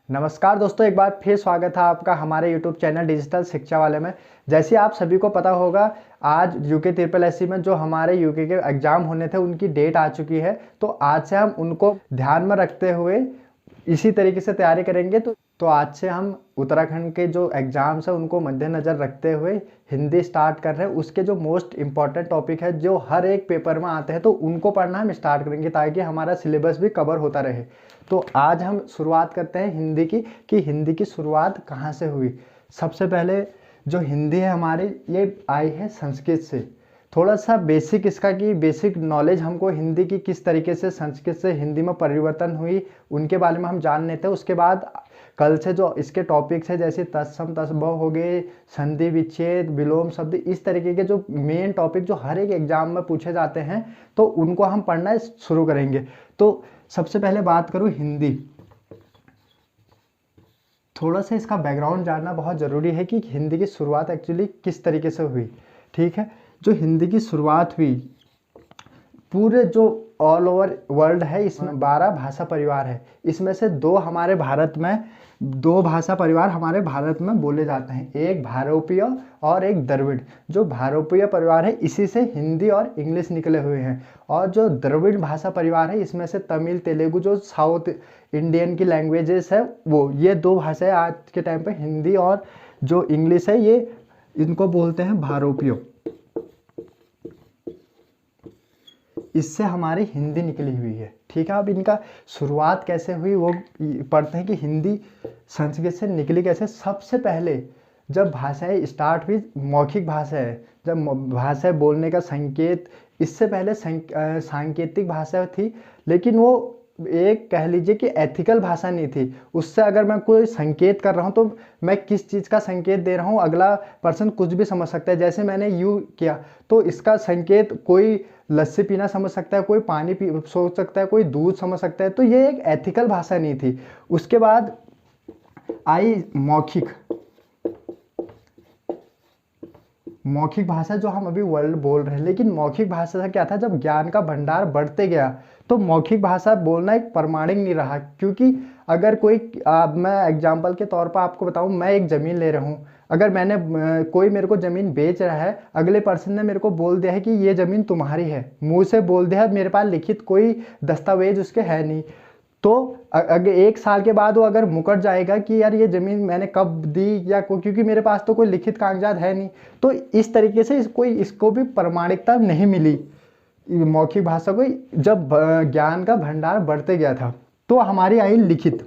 नमस्कार दोस्तों, एक बार फिर स्वागत है आपका हमारे YouTube चैनल डिजिटल शिक्षा वाले में। जैसे आप सभी को पता होगा, आज यूके ट्रिपल एससी में जो हमारे यूके के एग्ज़ाम होने थे उनकी डेट आ चुकी है। तो आज से हम उनको ध्यान में रखते हुए इसी तरीके से तैयारी करेंगे। तो आज से हम उत्तराखंड के जो एग्ज़ाम्स हैं उनको मद्देनज़र रखते हुए हिंदी स्टार्ट कर रहे हैं। उसके जो मोस्ट इम्पॉर्टेंट टॉपिक है जो हर एक पेपर में आते हैं तो उनको पढ़ना हम स्टार्ट करेंगे ताकि हमारा सिलेबस भी कवर होता रहे। तो आज हम शुरुआत करते हैं हिंदी की कि हिंदी की शुरुआत कहाँ से हुई। सबसे पहले जो हिंदी है हमारी, ये आई है संस्कृत से। थोड़ा सा बेसिक इसका कि बेसिक नॉलेज हमको हिंदी की किस तरीके से संस्कृत से हिंदी में परिवर्तन हुई उनके बारे में हम जान लेते हैं। उसके बाद कल से जो इसके टॉपिक्स है जैसे तत्सम तत्सम हो गए, संधि विच्छेद, विलोम शब्द, इस तरीके के जो मेन टॉपिक जो हर एक एग्जाम में पूछे जाते हैं तो उनको हम पढ़ना शुरू करेंगे। तो सबसे पहले बात करूँ हिंदी। थोड़ा सा इसका बैकग्राउंड जानना बहुत ज़रूरी है कि हिंदी की शुरुआत एक्चुअली किस तरीके से हुई। ठीक है, जो हिंदी की शुरुआत हुई, पूरे जो ऑल ओवर वर्ल्ड है इसमें 12 भाषा परिवार है। इसमें से दो भाषा परिवार हमारे भारत में बोले जाते हैं, एक भारोपीय और एक द्रविड़। जो भारोपीय परिवार है इसी से हिंदी और इंग्लिश निकले हुए हैं, और जो द्रविड़ भाषा परिवार है इसमें से तमिल तेलुगु जो साउथ इंडियन की लैंग्वेजेस है ये दो भाषाएं आज के टाइम पे हिंदी और जो इंग्लिश है ये इनको बोलते हैं भारोपीय। इससे हमारी हिंदी निकली हुई है। ठीक है, अब इनका शुरुआत कैसे हुई वो पढ़ते हैं कि हिंदी संस्कृत से निकली कैसे। सबसे पहले जब भाषाएं स्टार्ट हुई, मौखिक भाषा है, जब भाषा बोलने का संकेत, इससे पहले सांकेतिक भाषा थी, लेकिन वो एक कह लीजिए कि एथिकल भाषा नहीं थी। उससे अगर मैं कोई संकेत कर रहा हूँ तो मैं किस चीज़ का संकेत दे रहा हूँ अगला पर्सन कुछ भी समझ सकता है। जैसे मैंने यू किया तो इसका संकेत कोई लस्सी पीना समझ सकता है, कोई पानी पी सोच सकता है, कोई दूध समझ सकता है। तो ये एक एथिकल भाषा नहीं थी। उसके बाद आई मौखिक भाषा जो हम अभी वर्ल्ड बोल रहे हैं। लेकिन मौखिक भाषा से क्या था, जब ज्ञान का भंडार बढ़ते गया तो मौखिक भाषा बोलना एक प्रमाणिक नहीं रहा। क्योंकि अगर कोई मैं एग्जांपल के तौर पर आपको बताऊं, मैं एक ज़मीन ले रहा हूं, अगर मैंने कोई मेरे को ज़मीन बेच रहा है, अगले पर्सन ने मेरे को बोल दिया है कि ये ज़मीन तुम्हारी है, मुंह से बोल दिया है, मेरे पास लिखित कोई दस्तावेज उसके है नहीं, तो अगर 1 साल के बाद वो अगर मुकर जाएगा कि यार ये ज़मीन मैंने कब दी या क्योंकि मेरे पास तो कोई लिखित कागजात है नहीं, तो इस तरीके से इसको भी प्रमाणिकता नहीं मिली मौखिक भाषा को। जब ज्ञान का भंडार बढ़ते गया था तो हमारी आई लिखित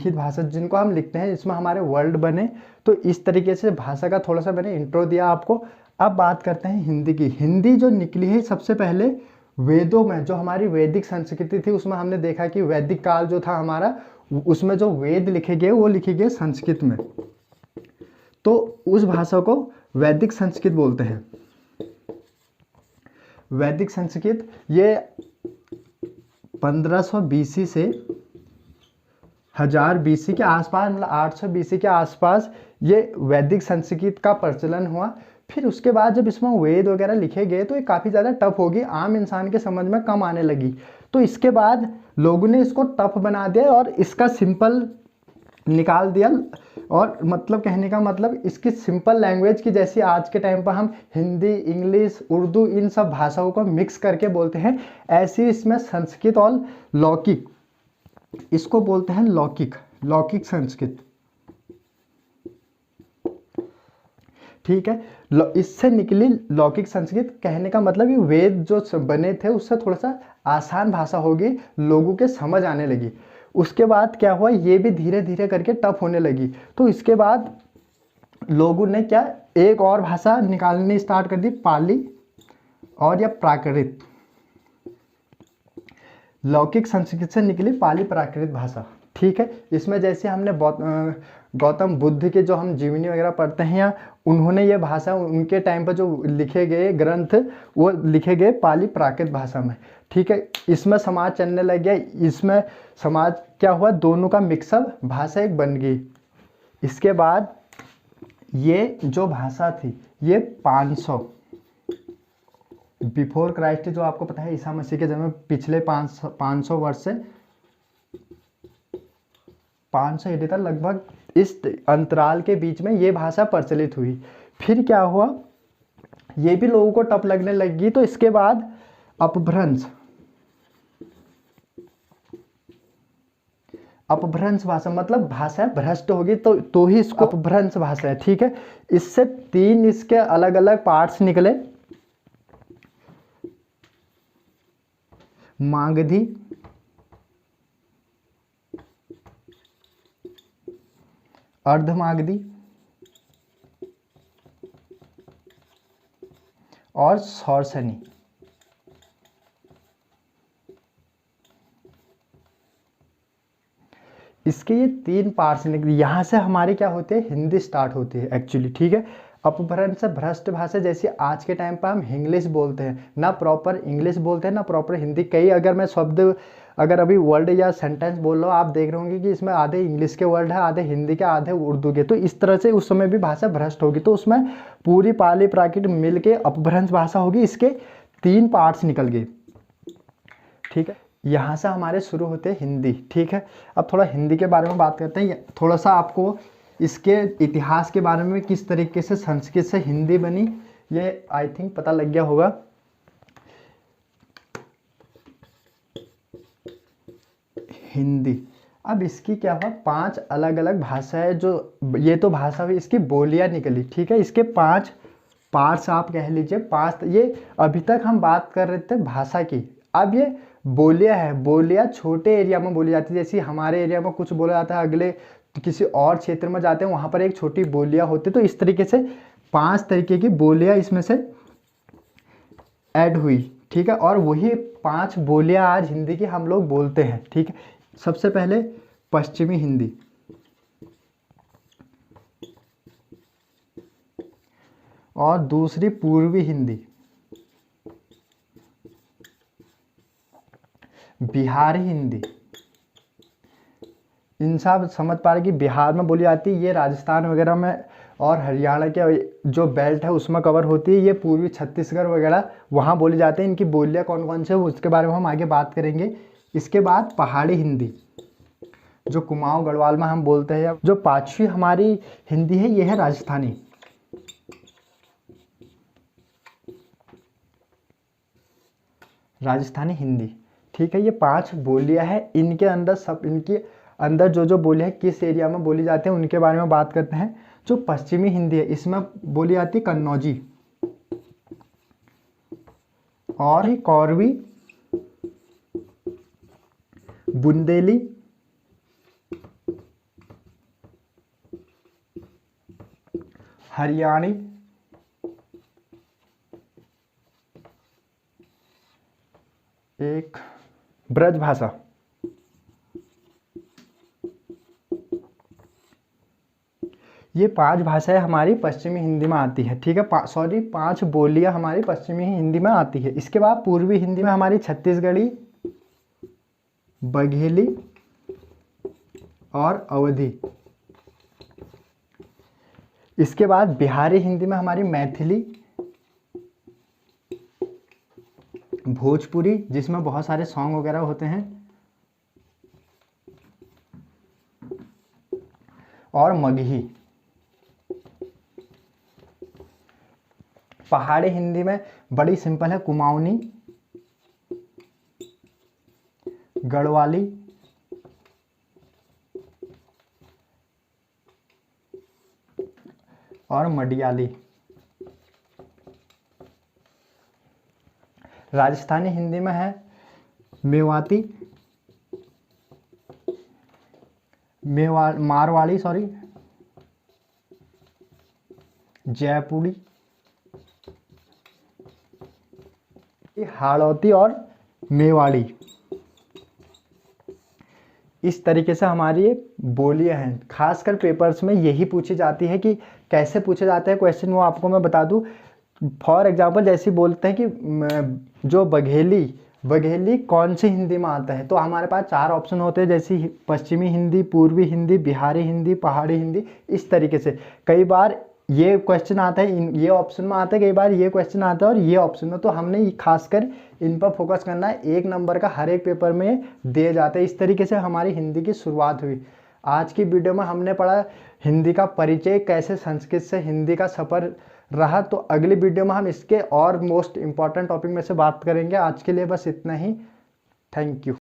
भाषा, जिनको हम लिखते हैं, इसमें हमारे वर्ड बने। तो इस तरीके से भाषा का थोड़ा सा मैंने इंट्रो दिया आपको। अब बात करते हैं हिंदी की। हिंदी जो निकली है सबसे पहले वेदों में, जो हमारी वैदिक संस्कृति थी उसमें हमने देखा कि वैदिक काल जो था हमारा, उसमें जो वेद लिखे गए वो लिखे गए संस्कृत में। तो उस भाषा को वैदिक संस्कृत बोलते हैं। वैदिक संस्कृत ये 1500 बीसी से 1000 बीसी के आसपास, मतलब 800 बीसी के आसपास ये वैदिक संस्कृत का प्रचलन हुआ। फिर उसके बाद जब इसमें वेद वगैरह लिखे गए तो ये काफ़ी ज़्यादा टफ होगी, आम इंसान के समझ में कम आने लगी। तो इसके बाद लोगों ने इसको टफ बना दिया और इसका सिंपल निकाल दिया। और मतलब कहने का मतलब इसकी सिंपल लैंग्वेज की, जैसे आज के टाइम पर हम हिंदी, इंग्लिश, उर्दू इन सब भाषाओं को मिक्स करके बोलते हैं, ऐसी इसमें संस्कृत और लौकिक, इसको बोलते हैं लौकिक संस्कृत। ठीक है, इससे निकली लौकिक संस्कृत। कहने का मतलब ये वेद जो बने थे उससे थोड़ा सा आसान भाषा होगी, लोगों के समझ आने लगी। उसके बाद क्या हुआ, ये भी धीरे धीरे करके टफ होने लगी। तो इसके बाद लोगों ने क्या, एक और भाषा निकालनी स्टार्ट कर दी, पाली और या प्राकृत। लौकिक संस्कृत से निकली पाली प्राकृत भाषा। ठीक है, इसमें जैसे हमने गौतम बुद्ध के जो हम जीवनी वगैरह पढ़ते हैं, या उन्होंने ये भाषा उनके टाइम पर जो लिखे गए ग्रंथ वो लिखे गए पाली प्राकृत भाषा में। ठीक है, इसमें समाज चलने लग गया। इसमें समाज क्या हुआ, दोनों का मिक्सअप भाषा एक बन गई। इसके बाद ये जो भाषा थी ये 500 बिफोर क्राइस्ट, जो आपको पता है ईसा मसीह के जन्म पिछले 500 वर्ष से 500 AD तक लगभग इस अंतराल के बीच में ये भाषा प्रचलित हुई। फिर क्या हुआ, ये भी लोगों को टफ लगने लगी, तो इसके बाद अपभ्रंश भाषा, मतलब भाषा भ्रष्ट होगी तो ही इसको अपभ्रंश भाषा है, ठीक है। इससे 3 इसके अलग अलग पार्ट्स निकले, मागधी, अर्धमागधी और शौर्सनी। इसके ये 3 पार्ट्स निकले। यहाँ से हमारे क्या होते हैं, हिंदी स्टार्ट होती है एक्चुअली, ठीक है। अपभ्रंश से भ्रष्ट भाषा, जैसे आज के टाइम पर हम इंग्लिश बोलते हैं, ना प्रॉपर इंग्लिश बोलते हैं ना प्रॉपर हिंदी। कई अगर मैं शब्द अगर अभी वर्ड या सेंटेंस बोल रहा हूँ, आप देख रहे होंगे कि इसमें आधे इंग्लिश के वर्ड है, आधे हिंदी के, आधे उर्दू के। तो इस तरह से उस समय भी भाषा भ्रष्ट होगी, तो उसमें पूरी पाली प्राकृत मिल के अपभ्रंश भाषा होगी। इसके 3 पार्ट्स निकल गए, ठीक है। यहाँ से हमारे शुरू होते हैं हिंदी, ठीक है। अब थोड़ा हिंदी के बारे में बात करते हैं, थोड़ा सा आपको इसके इतिहास के बारे में, किस तरीके से संस्कृत से हिंदी बनी, ये आई थिंक पता लग गया होगा। हिंदी, अब इसकी क्या हुआ, 5 अलग अलग भाषाएं, जो ये तो भाषा हुई, इसकी बोलियां निकली, ठीक है। इसके 5 पार्ट्स आप कह लीजिए, 5। ये अभी तक हम बात कर रहे थे भाषा की, अब ये बोलियां है। बोलियां छोटे एरिया में बोली जाती है, जैसे हमारे एरिया में कुछ बोला जाता है, अगले किसी और क्षेत्र में जाते हैं वहाँ पर एक छोटी बोलियां होती है। तो इस तरीके से 5 तरीके की बोलियां इसमें से ऐड हुई, ठीक है। और वही 5 बोलियां आज हिंदी की हम लोग बोलते हैं, ठीक है। सबसे पहले पश्चिमी हिंदी, और दूसरी पूर्वी हिंदी, बिहारी हिंदी। इन सब समझ पा रहे कि बिहार में बोली जाती है, ये राजस्थान वगैरह में और हरियाणा के जो बेल्ट है उसमें कवर होती है। ये पूर्वी छत्तीसगढ़ वगैरह वहाँ बोली जाती है। इनकी बोलियाँ कौन कौन से है उसके बारे में हम आगे बात करेंगे। इसके बाद पहाड़ी हिंदी, जो कुमाऊं गढ़वाल में हम बोलते हैं। जो 5वीं हमारी हिंदी है, ये है राजस्थानी। राजस्थानी हिंदी, ठीक है। ये 5 बोलियां हैं, इनके अंदर जो बोलियां किस एरिया में बोली जाती हैं उनके बारे में बात करते हैं। जो पश्चिमी हिंदी है, इसमें बोली जाती है कन्नौजी और कौरवी, बुंदेली, हरियाणी, एक ब्रज भाषा। ये 5 भाषाएं हमारी पश्चिमी हिंदी में आती है, ठीक है। 5 बोलियां हमारी पश्चिमी हिंदी में आती है। इसके बाद पूर्वी हिंदी में हमारी छत्तीसगढ़ी, बघेली और अवधी। इसके बाद बिहारी हिंदी में हमारी मैथिली, भोजपुरी, जिसमें बहुत सारे सॉन्ग वगैरह होते हैं, और मगही। पहाड़ी हिंदी में बड़ी सिंपल है, कुमाऊनी, गढ़वाली, और मडियाली। राजस्थानी हिंदी में है मेवाती, मारवाड़ी, जयपुरी, हाड़ौती और मेवाड़ी। इस तरीके से हमारी ये बोलियां हैं। खासकर पेपर्स में यही पूछी जाती है कि कैसे पूछे जाते हैं क्वेश्चन, वो आपको मैं बता दूं। फॉर एग्जांपल जैसे बोलते हैं कि जो बघेली कौन सी हिंदी में आता है, तो हमारे पास 4 ऑप्शन होते हैं, जैसे पश्चिमी हिंदी, पूर्वी हिंदी, बिहारी हिंदी, पहाड़ी हिंदी। इस तरीके से कई बार ये क्वेश्चन आता है, ये ऑप्शन में आता है, कई बार ये क्वेश्चन आता है और ये ऑप्शन में। तो हमने खासकर इन पर फोकस करना है। 1 नंबर का हर एक पेपर में दिए जाते हैं। इस तरीके से हमारी हिंदी की शुरुआत हुई। आज की वीडियो में हमने पढ़ा हिंदी का परिचय, कैसे संस्कृत से हिंदी का सफ़र रहा। तो अगली वीडियो में हम इसके और मोस्ट इम्पॉर्टेंट टॉपिक में से बात करेंगे। आज के लिए बस इतना ही। Thank you.